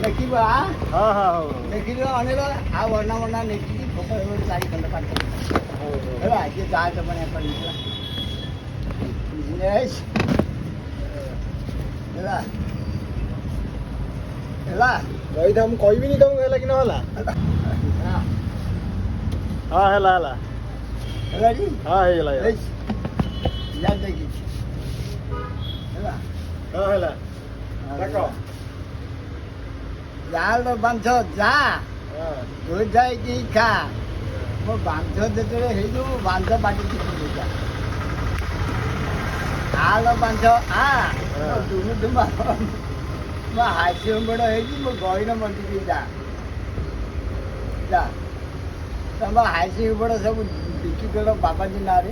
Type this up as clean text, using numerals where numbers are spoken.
ଦେଖିବ ଦେଖିବ ଅନେକ ଆଉ ବର୍ଣ୍ଣା ନେଇକି ଚାରି ଖଣ୍ଡ କାଟ ହେଲା ଯିଏ ଯାହା ଜମା ପଡ଼ିଥିଲା ହେଲା ହେଲା କହିଥା ମୁଁ କହିବିନି ତମକୁ ହେଲା କି ନହେଲା ହଁ ହେଲା ହେଲା ହେଲା ଜି ହଁ ହେଇଗଲା ଯା ଦେଖି ହେଲା ହଁ ହେଲା ଡାକ ଯାର ବାଞ୍ଛ ଯା ଯାଇକି ଖା ମୋ ବାଞ୍ଛ ଯେତେବେଳେ ହେଇଯିବ ବାଞ୍ଛ ବାଟି ଯା ଆଲ ବାଞ୍ଛ ମୋ ହାସି ବଡ଼ ହେଇଛି ମୋ ଗହିର ମଞ୍ଚିକି ଯା ତମ ହାସି ବଡ଼ ସବୁ ବିକି ଦେଲ ବାବାଜୀ ନାଁରେ